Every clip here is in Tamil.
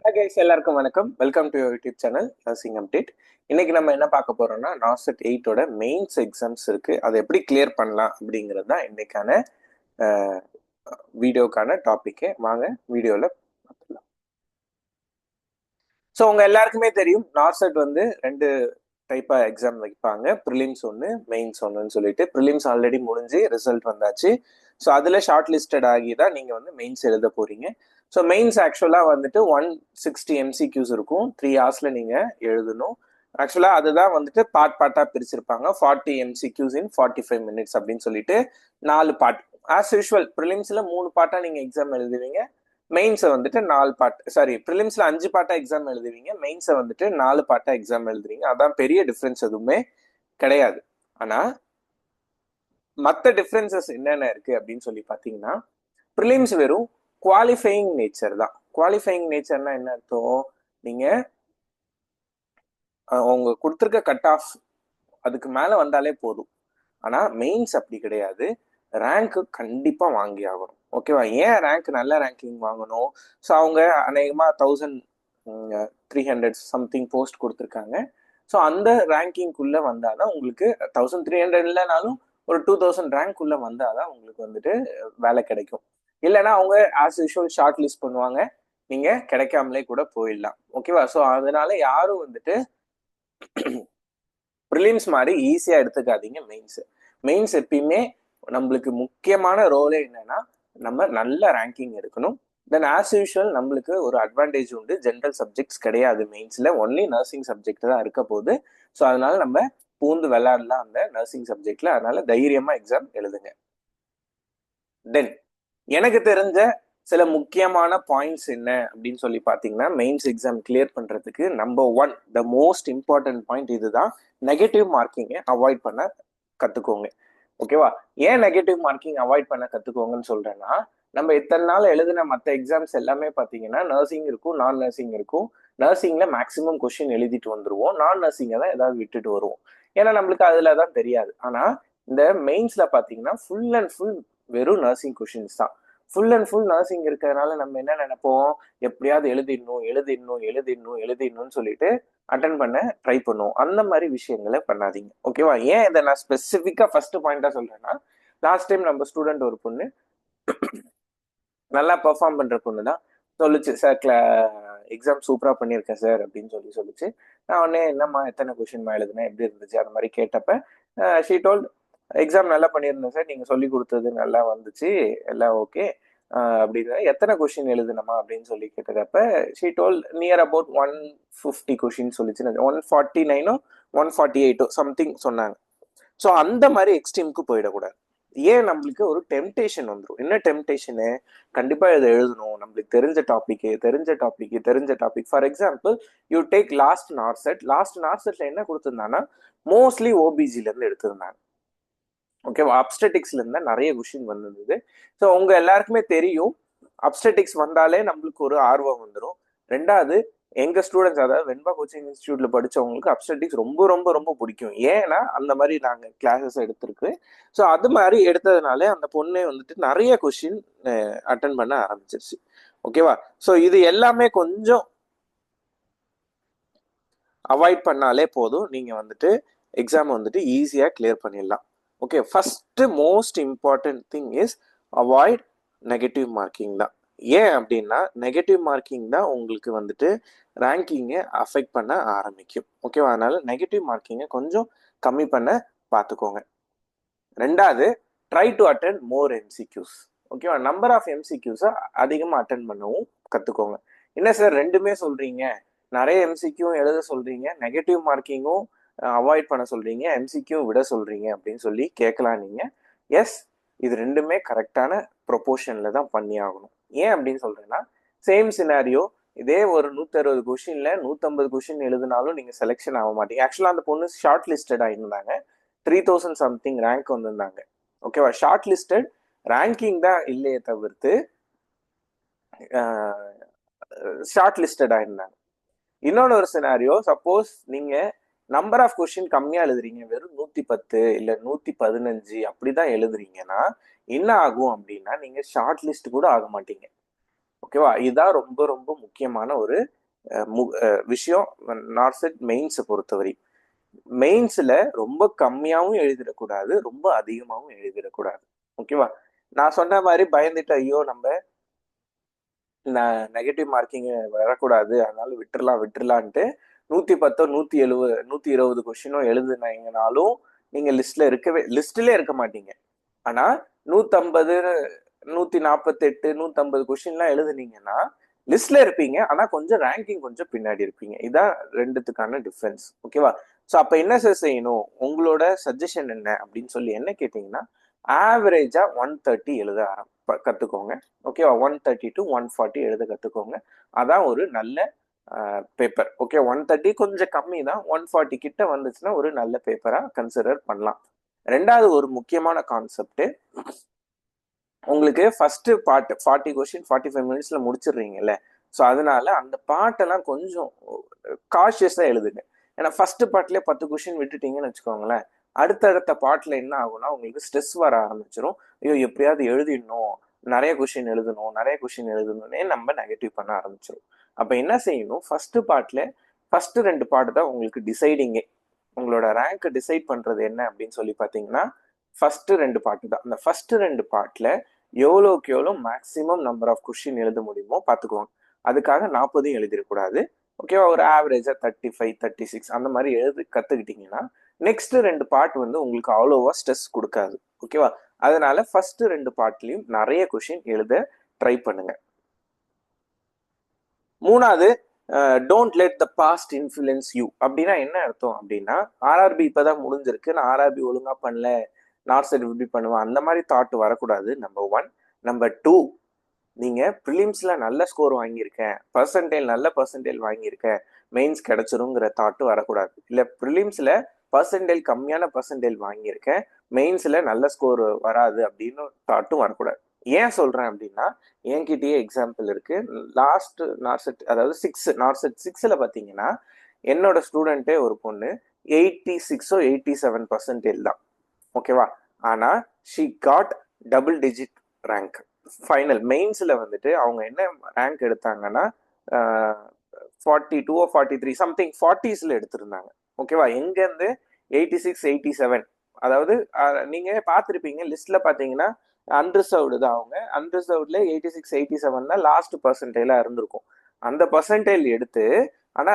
ஹாய் கைஸ், எல்லாருக்கும் வணக்கம். Welcome to YouTube channel nursing update. இன்னைக்கு நம்ம என்ன பார்க்க போறோம்னா, நார்செட் 8ஓட மெயின்ஸ் எக்ஸாம்ஸ் இருக்கு. அதை எப்படி கிளியர் பண்ணலாம் அப்படிங்கிறது தான் இன்னைக்கான வீடியோக்கான டாபிக்கே. வாங்க வீடியோவில் பார்த்துக்கலாம். ஸோ உங்க எல்லாருக்குமே தெரியும், நார்செட் வந்து ரெண்டு டைப்பாக எக்ஸாம் வைப்பாங்க. ப்ரிலிம்ஸ் ஒன்று, மெயின்ஸ் ஒன்றுன்னு சொல்லிட்டு. ப்ரிலிம்ஸ் ஆல்ரெடி முடிஞ்சு ரிசல்ட் வந்தாச்சு. ஸோ அதில் ஷார்ட் லிஸ்டட் ஆகி தான் நீங்கள் வந்து மெயின்ஸ் எழுத போறீங்க. ஸோ மெயின்ஸ் ஆக்சுவலாக வந்துட்டு 160 எம்சிக்யூஸ் இருக்கும். 3 ஹவர்ஸில் நீங்கள் எழுதணும். ஆக்சுவலாக அதுதான் வந்துட்டு பார்ட்டாக பிரிச்சிருப்பாங்க. 40 எம்சிக்யூஸ் இன் 45 மினிட்ஸ் அப்படின்னு சொல்லிட்டு 4 பார்ட். ஆஸ் யூஷுவல் ப்ரிலிம்ஸில் 3 பார்ட்டாக நீங்கள் எக்ஸாம் எழுதுவீங்க. மெயின்ஸை வந்துட்டு 4 பார்ட், சாரி ப்ரிலிம்ஸ்ல 5 பார்ட்டா எக்ஸாம் எழுதுவீங்க. மெயின்ஸை வந்துட்டு 4 பார்ட்டா எக்ஸாம் எழுதுவீங்க. அதான் பெரிய டிஃப்ரென்ஸ் எதுவுமே கிடையாது. ஆனா மற்ற டிஃப்ரென்சஸ் என்னென்ன இருக்கு அப்படின்னு சொல்லி பார்த்தீங்கன்னா, ப்ரிலிம்ஸ் வெறும் குவாலிஃபையிங் நேச்சர் தான். குவாலிஃபையிங் நேச்சர்னா என்ன அர்த்தம்? நீங்க உங்க கொடுத்துருக்க கட் ஆஃப் அதுக்கு மேல வந்தாலே போதும். ஆனா மெயின்ஸ் அப்படி கிடையாது. ரேங்க் கண்டிப்பா வாங்கி ஆகணும். ஓகேவா? ஏன் ரேங்க் நல்ல ரேங்கிங் வாங்கணும்? ஸோ அவங்க அநேகமா 1300 சம்திங் போஸ்ட் கொடுத்துருக்காங்க. ஸோ அந்த ரேங்கிங்குள்ள வந்தாதான் உங்களுக்கு 1300 இல்லைனாலும் ஒரு 2000 ரேங்க் உள்ள வந்தாதான் உங்களுக்கு வந்துட்டு வேலை கிடைக்கும். இல்லைன்னா அவங்க ஆஸ் யூஷுவல் ஷார்ட் லிஸ்ட் பண்ணுவாங்க. நீங்க கிடைக்காமலே கூட போயிடலாம். ஓகேவா? ஸோ அதனால யாரும் வந்துட்டு ப்ரிலிம்ஸ் மாதிரி ஈஸியா எடுத்துக்காதீங்க மெயின்ஸ். மெயின்ஸ் எப்பயுமே நம்மளுக்கு முக்கியமான ரோலே என்னன்னா, நம்ம நல்ல ரேங்கிங் எடுக்கணும். தென் ஆஸ் யூஷுவல் நம்மளுக்கு ஒரு அட்வான்டேஜ் உண்டு. ஜென்ரல் சப்ஜெக்ட்ஸ் கிடையாது மெயின்ஸ்ல, ஒன்லி நர்சிங் சப்ஜெக்ட் தான் இருக்க போகுது. ஸோ அதனால நம்ம பூந்து விளையாடலாம் அந்த நர்சிங் சப்ஜெக்ட்ல. அதனால தைரியமா எக்ஸாம் எழுதுங்க. தென் எனக்கு தெரிஞ்ச சில முக்கியமான பாயிண்ட்ஸ் என்ன அப்படின்னு சொல்லி பார்த்தீங்கன்னா, மெயின்ஸ் எக்ஸாம் கிளியர் பண்றதுக்கு number 1, the most important point இதுதான். நெகட்டிவ் மார்க்கிங்கை அவாய்ட் பண்ண கத்துக்கோங்க. ஓகேவா? ஏன் நெகட்டிவ் மார்க்கிங் அவாய்ட் பண்ண கத்துக்கோங்கன்னு சொல்றேன்னா, நம்ம இத்தனை நாள் எழுதின மற்ற எக்ஸாம்ஸ் எல்லாமே பார்த்தீங்கன்னா நர்சிங் இருக்கும், நான் நர்சிங் இருக்கும். நர்சிங்ல மேக்ஸிமம் கொஸ்டின் எழுதிட்டு வந்துருவோம், நான் நர்சிங்கை தான் ஏதாவது விட்டுட்டு வருவோம். ஏன்னா நம்மளுக்கு அதுல தான் தெரியாது. ஆனா இந்த மெயின்ஸ்ல பார்த்தீங்கன்னா ஃபுல் அண்ட் ஃபுல் வெறும் நர்சிங் கொஸ்டின்ஸ் தான். ஃபுல் அண்ட் ஃபுல் நர்சிங் இருக்கிறதுனால நம்ம என்ன நினைப்போம், எப்படியாவது எழுதிடணும் எழுதிடணும் எழுதிடணும் எழுதிடணும்னு சொல்லிட்டு அட்டன் பண்ண ட்ரை பண்ணுவோம். அந்த மாதிரி விஷயங்களை பண்ணாதீங்க. ஓகேவா? ஏன் இதை நான் ஸ்பெசிஃபிக்கா ஃபர்ஸ்ட் பாயிண்டா சொல்றேன்னா, லாஸ்ட் டைம் நம்ம ஸ்டூடெண்ட் ஒரு பொண்ணு நல்லா பெர்ஃபார்ம் பண்ற பொண்ணு தான் சொல்லுச்சு, சார் எக்ஸாம் சூப்பரா பண்ணியிருக்கேன் சார் அப்படின்னு சொல்லிச்சு. நான் உடனே என்னம்மா எத்தனை கொஸ்டின்மா எழுதுனேன், எப்படி இருந்துச்சு அந்த மாதிரி கேட்டப்ப ஷீ டோல்ட், எக்ஸாம் நல்லா பண்ணியிருந்தேன் சார், நீங்க சொல்லி கொடுத்தது நல்லா வந்துச்சு, எல்லாம் ஓகே அப்படின்னு. எத்தனை கொஸ்டின் எழுதுனமா அப்படின்னு சொல்லி கேட்டதப்ப she told near about 150 question சொல்லிச்சு. 149ஓ 148ஓ சம்திங் சொன்னாங்க. ஸோ அந்த மாதிரி எக்ஸ்ட்ரீமுக்கு போயிடக்கூடாது. ஏன் நம்மளுக்கு ஒரு டெம்டேஷன் வந்துடும். என்ன டெம்டேஷனு? கண்டிப்பா இதை எழுதணும், நம்மளுக்கு தெரிஞ்ச topic. For example, you take last நார்செட்ல என்ன கொடுத்துருந்தாங்கன்னா மோஸ்ட்லி ஓபிஜில இருந்து எடுத்திருந்தாங்க. ஓகேவா? அப்ஸ்டெட்டிக்ஸ்ல இருந்தா நிறைய கொஸ்டின் வந்திருந்தது. ஸோ உங்க எல்லாருக்குமே தெரியும், அப்ஸ்டெட்டிக்ஸ் வந்தாலே நம்மளுக்கு ஒரு ஆர்வம் வந்துடும். ரெண்டாவது, எங்க ஸ்டூடெண்ட்ஸ், அதாவது வெண்பா கோச்சிங் இன்ஸ்டியூட்ல படிச்சவங்களுக்கு அப்ஸ்டெட்டிக்ஸ் ரொம்ப ரொம்ப ரொம்ப பிடிக்கும். ஏன்னா அந்த மாதிரி நாங்க கிளாஸஸ் எடுத்திருக்கு. ஸோ அது மாதிரி எடுத்ததுனால அந்த பொண்ணே வந்துட்டு நிறைய கொஸ்டின் அட்டன் பண்ண ஆரம்பிச்சிருச்சு. ஓகேவா? ஸோ இது எல்லாமே கொஞ்சம் அவாய்ட் பண்ணாலே போதும், நீங்க வந்துட்டு எக்ஸாம் வந்துட்டு ஈஸியா கிளியர் பண்ணிடலாம். Okay, first most important thing is avoid negative marking தான். ஏன் அப்படின்னா நெகட்டிவ் மார்க்கிங் தான் உங்களுக்கு வந்துட்டு ரேங்கிங்கை அஃபெக்ட் பண்ண ஆரம்பிக்கும். ஓகேவா? அதனால நெகட்டிவ் மார்க்கிங்கை கொஞ்சம் கம்மி பண்ண பார்த்துக்கோங்க. ரெண்டாவது, try to attend more MCQs. ஓகேவா? நம்பர் ஆஃப் எம்சிக்யூஸை அதிகமாக அட்டென்ட் பண்ணவும் கற்றுக்கோங்க. என்ன சார் ரெண்டுமே சொல்றீங்க, நிறைய எம்சிக்யூ எழுத சொல்றீங்க, நெகட்டிவ் மார்க்கிங்கும் அவாய்ட் பண்ண சொல்றீங்க, எம்சிக்யூ விட சொல்றீங்க அப்படின்னு சொல்லி கேட்கலாம் நீங்க. எஸ், இது ரெண்டுமே கரெக்டான ப்ரொபோர்ஷன்ல தான் பண்ணி ஆகணும். ஏன் அப்படின்னு சொல்றேன்னா, சேம் சினாரியோ இதே ஒரு 160 கொஸ்டின்ல 150 கொஸ்டின் எழுதினாலும் நீங்க செலெக்ஷன் ஆக மாட்டீங்க. ஆக்சுவலா அந்த பொண்ணு ஷார்ட் லிஸ்டடா இருந்தாங்க, 3000 சம்திங் ரேங்க் வந்திருந்தாங்க. ஓகேவா? ஷார்ட் லிஸ்டட், ரேங்கிங் தான் இல்லையே தவிர்த்து ஷார்ட் லிஸ்டடா இருந்தாங்க. இன்னொன்று ஒரு சினாரியோ, சப்போஸ் நீங்க நம்பர் ஆஃப் கொஸ்டின் கம்மியா எழுதுறீங்க, வெறும் 110 இல்ல 115 அப்படிதான் எழுதுறீங்கன்னா என்ன ஆகும் அப்படின்னா, நீங்க ஷார்ட் லிஸ்ட் கூட ஆக மாட்டீங்க. ஓகேவா? இதுதான் ரொம்ப ரொம்ப முக்கியமான ஒரு விஷயம் நார்செட் மெயின்ஸை பொறுத்தவரை. மெயின்ஸ்ல ரொம்ப கம்மியாவும் எழுதிடக்கூடாது, ரொம்ப அதிகமாவும் எழுதிடக்கூடாது. ஓகேவா? நான் சொன்ன மாதிரி பயந்துட்டு ஐயோ நம்ம நெகட்டிவ் மார்க்கிங் வரக்கூடாது அதனால விட்டுறலான்ட்டு 110 170 120 கொஸ்டினோ எழுதுனீங்கனாலும் நீங்க லிஸ்ட்லயே இருக்க மாட்டீங்க. ஆனா 150 148 150 கொஸ்டின்லாம் எழுதுனீங்கன்னா லிஸ்ட்ல இருப்பீங்க. ஆனா கொஞ்சம் ரேங்கிங் கொஞ்சம் பின்னாடி இருப்பீங்க. இதான் ரெண்டுத்துக்கான டிஃபரன்ஸ். ஓகேவா? ஸோ அப்ப என்ன சார் செய்யணும்? உங்களோட சஜஷன் என்ன அப்படின்னு சொல்லி என்ன கேட்டீங்கன்னா, ஆவரேஜா 130 எழுத கத்துக்கோங்க. ஓகேவா? 130 to 140 எழுத கத்துக்கோங்க. அதான் ஒரு நல்ல பேப்பர். ஓகே, 130 கொஞ்சம் கம்மி தான். 140 கிட்ட வந்துச்சுன்னா ஒரு நல்ல பேப்பரா கன்சிடர் பண்ணலாம். ரெண்டாவது ஒரு முக்கியமான கான்செப்ட், உங்களுக்கு ஃபர்ஸ்ட் பார்ட் 40 கொஸ்டின் 45 மினிட்ஸ்ல முடிச்சிடுறீங்கல்ல. ஸோ அதனால அந்த பாட்டெல்லாம் கொஞ்சம் காஷியஸா எழுதுங்க. ஏன்னா ஃபர்ஸ்ட் பார்ட்லயே 10 கொஸ்டின் விட்டுட்டீங்கன்னு வச்சுக்கோங்களேன், அடுத்தடுத்த பார்ட்ல என்ன ஆகும்னா உங்களுக்கு ஸ்ட்ரெஸ் வர ஆரம்பிச்சிடும். ஐயோ எப்படியாவது எழுதிடணும், நிறைய கொஸ்டின் எழுதணும்னே நம்ம நெகட்டிவ் பண்ண ஆரம்பிச்சிடும். அப்ப என்ன செய்யணும், ஃபர்ஸ்ட் 2 பார்ட் தான் உங்களுக்கு டிசைடிங்கே. உங்களோட ரேங்க் டிசைட் பண்றது என்ன அப்படின்னு சொல்லி பாத்தீங்கன்னா ஃபர்ஸ்ட் 2 பார்ட் தான். அந்த ஃபர்ஸ்ட் 2 பார்ட்ல எவ்வளோக்கு எவ்வளோ மேக்ஸிமம் நம்பர் ஆஃப் கொஸ்டின் எழுத முடியுமோ பார்த்துக்குவாங்க. அதுக்காக 40 எழுதிடக்கூடாது. ஓகேவா? ஒரு ஆவரேஜா 35 36 அந்த மாதிரி எழுதி கத்துக்கிட்டீங்கன்னா நெக்ஸ்ட் 2 பார்ட் வந்து உங்களுக்கு அவ்வளோவா ஸ்ட்ரெஸ் கொடுக்காது. ஓகேவா? அதனால ஃபர்ஸ்ட் 2 பார்ட்லயும் நிறைய கொஸ்டின் எழுத ட்ரை பண்ணுங்க. மூணாவது, don't let the past influence you. அப்படின்னா என்ன அர்த்தம் அப்படின்னா, ஆர்ஆர்பி இப்பதான் முடிஞ்சிருக்கு, நான் ஆர்ஆர்பி ஒழுங்கா பண்ணல, நார்செட் இப்படி பண்ணுவேன், அந்த மாதிரி தாட் வரக்கூடாது. நம்பர் 1. நம்பர் 2, நீங்க ப்ரிலிம்ஸ்ல நல்ல ஸ்கோர் வாங்கியிருக்கேன், நல்ல பர்சன்டேஜ் வாங்கியிருக்கேன், மெயின்ஸ் கிடைச்சிருங்கிற தாட்டு வரக்கூடாது. இல்ல ப்ரிலிம்ஸ்ல கம்மியான பர்சன்டேஜ் வாங்கியிருக்கேன், மெயின்ஸ்ல நல்ல ஸ்கோர் வராது அப்படின்னு தாட்டும் வரக்கூடாது. ஏன் சொல்றேன் அப்படின்னா, என்கிட்டயே எக்ஸாம்பிள் இருக்கு. லாஸ்ட் நார்செட், அதாவது நார்செட் 6ல பாத்தீங்கன்னா என்னோட ஸ்டூடெண்டே ஒரு பொண்ணு 86 87% தான். ஓகேவா? ஆனா she got double digit rank. Final மெயின்ஸ்ல வந்துட்டு அவங்க என்ன ரேங்க் எடுத்தாங்கன்னா 42 43 சம்திங் 40ஸ்ல எடுத்திருந்தாங்க. ஓகேவா? எங்க இருந்து 86 87, அதாவது நீங்க பார்த்துருப்பீங்க லிஸ்ட்ல பாத்தீங்கன்னா அன்ரிசர்வ்டு தான். அவங்க அன்ரிசர்வ்ட்ல 86 87 தான் லாஸ்ட் பர்சன்டேஜா இருந்திருக்கும். அந்த பர்சன்டேஜ் எடுத்து ஆனா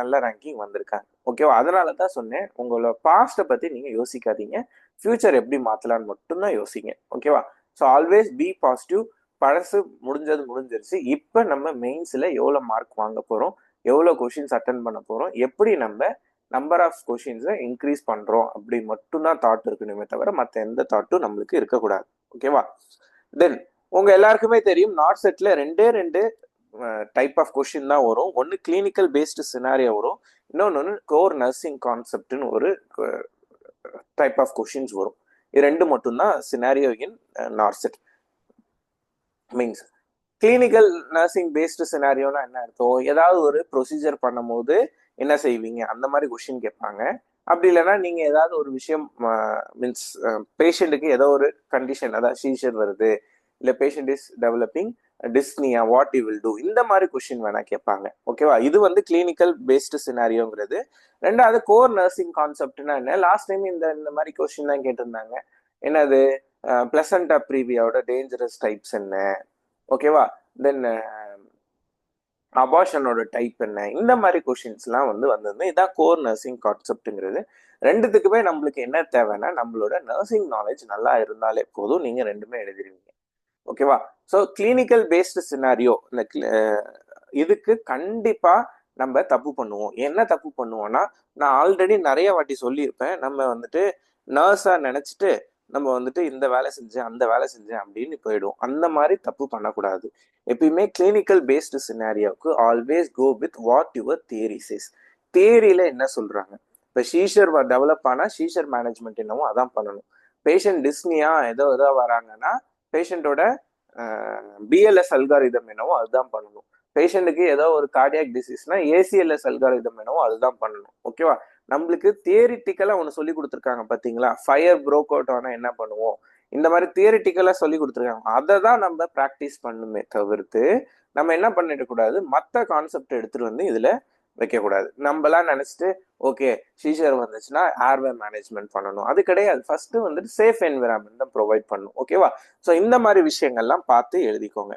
நல்ல ரேங்கிங் வந்திருக்காங்க. ஓகேவா? அதனால தான் சொன்னேன், உங்களோட பாஸ்ட்டை பத்தி நீங்க யோசிக்காதீங்க, ஃபியூச்சர் எப்படி மாத்தலாம்னு மட்டும்தான் யோசிங்க. ஓகேவா? So always be positive. பழசு முடிஞ்சிருச்சு. இப்போ நம்ம மெயின்ஸ்ல எவ்வளவு மார்க் வாங்க போறோம், எவ்வளவு கொஸ்டின்ஸ் அட்டன் பண்ண போறோம், எப்படி நம்ம நம்பர் ஆஃப் கொஸ்டின்ஸை இன்க்ரீஸ் பண்றோம் அப்படி மட்டும்தான் தாட் இருக்கணுமே தவிர மற்ற எந்த தாட்டும் நம்மளுக்கு இருக்கக்கூடாது. ஓகேவா? தென் உங்க எல்லாருக்குமே தெரியும், நார்செட்ல ரெண்டு டைப் ஆஃப் கொஸ்டின் தான் வரும். ஒன்று கிளினிக்கல் பேஸ்டு சினாரியோ வரும், இன்னொன்று கோர் நர்சிங் கான்செப்ட்னு ஒரு டைப் ஆஃப் கொஸ்டின்ஸ் வரும். இது ரெண்டு மட்டும்தான் scenario in NORCET means. Clinical nursing based சினாரியோனா என்ன அர்த்தம், ஏதாவது ஒரு ப்ரொசீஜர் பண்ணும் போது என்ன செய்வீங்க அந்த மாதிரி கொஸ்டின் கேட்பாங்க. அப்படி இல்லைன்னா நீங்க ஏதாவது ஒரு விஷயம் மீன்ஸ் பேஷண்ட்டுக்கு ஏதோ ஒரு கண்டிஷன், அதாவது சீஷர் வருது, இல்ல patient is developing dyspnoea, what you will do, இந்த மாதிரி கொஸ்டின் வேணா கேட்பாங்க. ஓகேவா? இது வந்து கிளினிக்கல் பேஸ்டு சினாரியோங்கிறது. ரெண்டாவது கோர் நர்சிங் கான்செப்ட்னா என்ன, லாஸ்ட் டைம் இந்த மாதிரி கொஸ்டின் தான் கேட்டிருந்தாங்க. என்னது, பிளசண்டா ப்ரீவியாவோட டேஞ்சரஸ் டைப்ஸ் என்ன, ஓகேவா, தென் அபார்ஷனோட டைப் என்ன, இந்த மாதிரி கொஸ்டின்ஸ்லாம் வந்தது. இதான் கோர் நர்சிங் கான்செப்ட்ங்கிறது. ரெண்டுத்துக்குமே நம்மளுக்கு என்ன தேவைன்னா, நம்மளோட நர்சிங் நாலேஜ் நல்லா இருந்தாலே போதும், நீங்க ரெண்டுமே எழுதிருவீங்க. ஓகேவா? ஸோ கிளினிக்கல் பேஸ்டு சினாரியோ, இதுக்கு கண்டிப்பா நம்ம தப்பு பண்ணுவோம். என்ன தப்பு பண்ணுவோம்னா, நான் ஆல்ரெடி நிறைய வாட்டி சொல்லியிருப்பேன், நம்ம நர்ஸா நினைச்சிட்டு நம்ம இந்த வேலை செஞ்சேன் அந்த வேலை செஞ்சேன் அப்படின்னு போயிடும். அந்த மாதிரி தப்பு பண்ணக்கூடாது. எப்பயுமே கிளினிக்கல் பேஸ்டு சினாரியோவுக்கு always go with what your theory says. தியரியில என்ன சொல்றாங்க, இப்போ சீஷர் டெவலப் ஆனா சீஷர் மேனேஜ்மெண்ட் என்னவோ அதான் பண்ணணும். பேஷண்ட் டிஸ்னியா ஏதோ வராங்கன்னா பேஷண்டோட பிஎல்எஸ் அல்காரிதம் என்னவோ அதுதான் பண்ணணும். பேஷண்ட்டுக்கு ஏதோ ஒரு கார்டியாக் டிசீஸ்னா ஏசிஎல்எஸ் அல்காரிதம் என்னவோ அதுதான் பண்ணணும். ஓகேவா? நம்மளுக்கு தியரிட்டிக்கலா ஒன்று சொல்லி கொடுத்துருக்காங்க பாத்தீங்களா, ஃபயர் ப்ரோக் அவுட் ஆனா என்ன பண்ணுவோம், இந்த மாதிரி தியரிட்டிக்கலாக சொல்லி கொடுத்துருக்காங்க, அதை தான் நம்ம ப்ராக்டிஸ் பண்ணுமே தவிர்த்து நம்ம என்ன பண்ணிடக்கூடாது, மற்ற கான்செப்ட் எடுத்துட்டு வந்து இதுல வைக்கக்கூடாது. நம்மளாம் நினைச்சிட்டு ஓகே சீசர் வந்துச்சுன்னா ஏர்வே மேனேஜ்மெண்ட் பண்ணணும், அது கிடையாது. ஃபர்ஸ்ட் வந்துட்டு சேஃப் என்விரான்மெண்ட் தான் ப்ரொவைட் பண்ணணும். ஓகேவா? ஸோ இந்த மாதிரி விஷயங்கள்லாம் பார்த்து எழுதிக்கோங்க.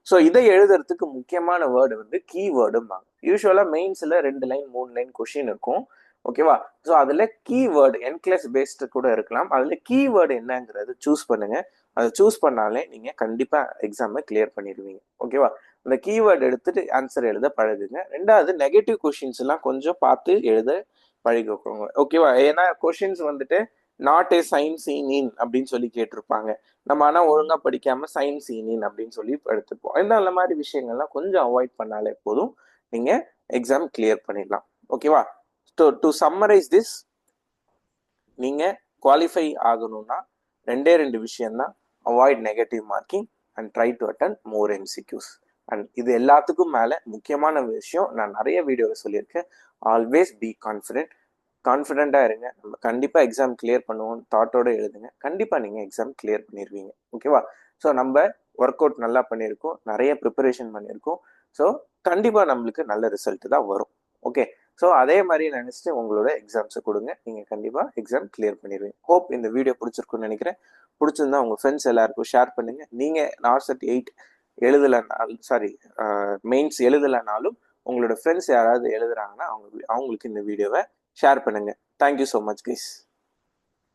ஸோ இதை எழுதுறதுக்கு முக்கியமான வேர்டு வந்து கீவேர்டும்பாங்க. யூஸ்வலா மெயின்ஸ்ல 2 லைன் 3 லைன் கொஷின் இருக்கும். ஓகேவா? ஸோ அதுல கீவேர்டு என்கிளாஸ் பேஸ்டு கூட இருக்கலாம். அதுல கீவேர்டு என்னங்கிறது சூஸ் பண்ணுங்க. அதை சூஸ் பண்ணாலே நீங்க கண்டிப்பா எக்ஸாமை கிளியர் பண்ணிடுவீங்க. ஓகேவா? அந்த கீவேர்டு எடுத்துட்டு ஆன்சர் எழுத பழகுங்க. ரெண்டாவது நெகட்டிவ் கொஷின்ஸ் எல்லாம் கொஞ்சம் பார்த்து எழுத பழகிக்கோங்க. ஓகேவா? ஏன்னா கொஷின்ஸ் வந்துட்டு நாட் ஏ சைன் சீன் இன் அப்படின்னு சொல்லி கேட்டிருப்பாங்க. நம்ம ஆனா ஒழுங்கா படிக்காம சைன் சீன் இன் அப்படின்னு சொல்லி எடுத்துப்போம். இந்த மாதிரி விஷயங்கள்லாம் கொஞ்சம் அவாய்ட் பண்ணாலே போதும், நீங்க எக்ஸாம் கிளியர் பண்ணிடலாம். ஓகேவா? டு சம்மரைஸ் திஸ், நீங்க குவாலிஃபை ஆகணும்னா 2 விஷயம்தான். Avoid negative marking and try to attend more MCQs. And இது எல்லாத்துக்கும் மேல முக்கியமான விஷயம், நான் நிறைய வீடியோவில் சொல்லியிருக்கேன், ஆல்வேஸ் பி கான்ஃபிடென்ட். கான்ஃபிடென்ட்டா இருங்க. நம்ம கண்டிப்பா எக்ஸாம் கிளியர் பண்ணுவோம் தாட்டோட எழுதுங்க. கண்டிப்பா நீங்க எக்ஸாம் கிளியர் பண்ணிடுவீங்க. ஓகேவா? ஸோ நம்ம ஒர்க் அவுட் நல்லா பண்ணியிருக்கோம், நிறைய ப்ரிப்பரேஷன் பண்ணியிருக்கோம். ஸோ கண்டிப்பா நம்மளுக்கு நல்ல ரிசல்ட் தான் வரும். ஓகே, ஸோ அதே மாதிரி நினைச்சிட்டு உங்களோட எக்ஸாம்ஸை கொடுங்க. நீங்க கண்டிப்பா எக்ஸாம் கிளியர் பண்ணிடுவீங்க. ஹோப் இந்த வீடியோ பிடிச்சிருக்குன்னு நினைக்கிறேன். பிடிச்சிருந்தா உங்க ஃப்ரெண்ட்ஸ் எல்லாருக்கும் ஷேர் பண்ணுங்க. நீங்க நார்செட் 8 எழுதலைனாலும் சாரி மெயின்ஸ் எழுதலைனாலும் உங்களோட ஃப்ரெண்ட்ஸ் யாராவது எழுதுறாங்கன்னா அவங்களுக்கு இந்த வீடியோவை ஷேர் பண்ணுங்க. Thank you so much guys.